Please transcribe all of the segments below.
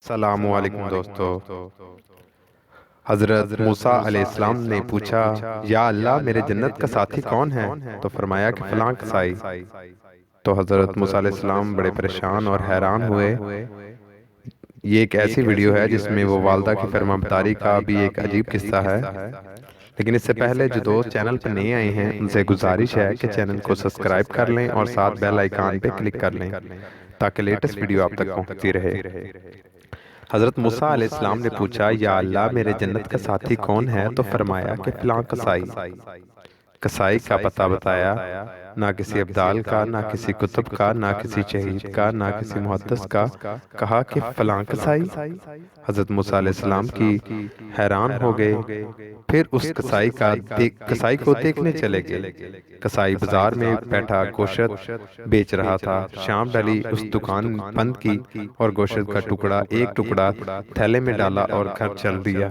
السلام علیکم دوستو۔ حضرت موسیٰ علیہ السلام نے پوچھا، یا اللہ میرے جنت کا ساتھی کون ہے؟ تو فرمایا کہ فلاں کسائی۔ تو حضرت موسیٰ علیہ السلام بڑے پریشان اور حیران ہوئے۔ یہ ایک ایسی ویڈیو ہے جس میں وہ والدہ کی فرمانبرداری کا بھی ایک عجیب قصہ ہے، لیکن اس سے پہلے جو دوست چینل پر نئے آئے ہیں ان سے گزارش ہے کہ چینل کو سبسکرائب کر لیں اور ساتھ بیل آئیکن پہ کلک کر لیں تاکہ لیٹسٹ ویڈیو آپ تک پہنچتی رہے۔ حضرت موسیٰ علیہ السلام نے پوچھا، یا اللہ میرے جنت کا ساتھی کون ہے؟ تو فرمایا کہ فلاں کسائی۔ کسائی کا پتہ بتایا، نہ کسی ابدال کا، نہ کسی کتب کا، نہ کسی شہید کا، نہ کسی محدث کا، کہا کہ فلاں کسائی۔ حضرت موسیٰ علیہ السلام کی حیران ہو گئے، پھر اس کسائی کو دیکھنے چلے گئے۔ کسائی بازار میں بیٹھا گوشت بیچ رہا تھا۔ شام ڈلی، اس دکان بند کی اور گوشت کا ایک ٹکڑا تھیلے میں ڈالا اور گھر چل دیا۔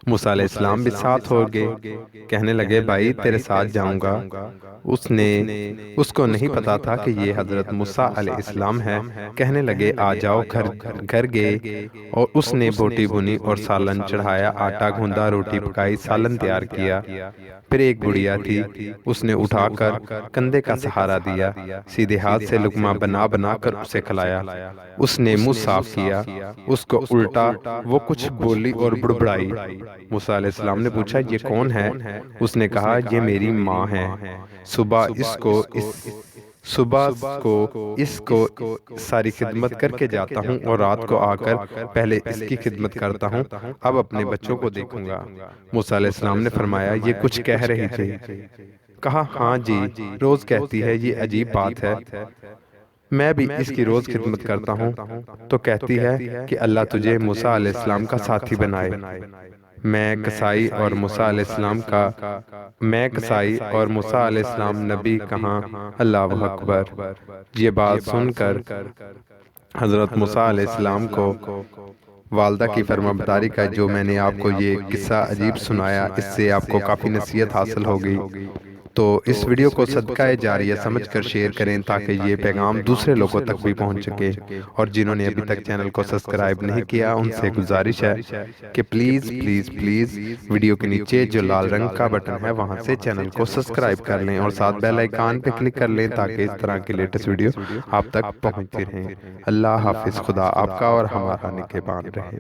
موسیٰ علیہ السلام بھی ساتھ ہو گئے، کہنے لگے بھائی تیرے ساتھ جاؤں گا۔ اس کو نہیں پتا تھا کہ یہ حضرت موسیٰ علیہ السلام ہے۔ کہنے لگے آ جاؤ، گھر گئے اور اس نے بوٹی بنی اور سالن چڑھایا، آٹا گھوندا، روٹی پکائی، سالن تیار کیا۔ پھر ایک بڑھیا تھی، اس نے اٹھا کر کندھے کا سہارا دیا، سیدھے ہاتھ سے لقمہ بنا بنا کر اسے کھلایا۔ اس نے منہ صاف کیا، اس کو الٹا وہ کچھ بولی اور بڑبڑائی۔ موسیٰ علیہ السلام نے پوچھا یہ کون ہے؟ اس نے کہا یہ میری ماں ہے۔ صبح اس کو ساری خدمت کر کے جاتا ہوں اور رات کو آ کر پہلے اس کی خدمت کرتا ہوں، اب اپنے بچوں کو دیکھوں گا۔ موسیٰ علیہ السلام نے فرمایا یہ کچھ کہہ رہی تھی؟ کہا ہاں جی، روز کہتی ہے، یہ عجیب بات ہے، میں بھی اس کی روز خدمت کرتا ہوں تو کہتی ہے کہ اللہ تجھے موسیٰ علیہ السلام کا ساتھی بنائے۔ میں کسائی اور موسیٰ علیہ السلام نبی کہاں، اللہ اکبر۔ یہ بات سن کر حضرت موسیٰ علیہ السلام کو والدہ کی فرمانبرداری کا جو میں نے آپ کو یہ قصہ عجیب سنایا، اس سے آپ کو کافی نصیحت حاصل ہوگی۔ تو اس ویڈیو کو صدقہ جاریہ سمجھ کر شیئر کریں تاکہ یہ پیغام دوسرے لوگوں تک بھی پہنچ سکے، اور جنہوں نے ابھی تک چینل کو سبسکرائب نہیں کیا ان سے گزارش ہے کہ پلیز پلیز پلیز ویڈیو کے نیچے جو لال رنگ کا بٹن ہے وہاں سے چینل کو سبسکرائب کر لیں اور ساتھ بیل آئیکن پہ کلک کر لیں تاکہ اس طرح کی لیٹسٹ ویڈیو آپ تک پہنچتی رہیں۔ اللہ حافظ، خدا آپ کا اور ہمارا نگہبان رہے۔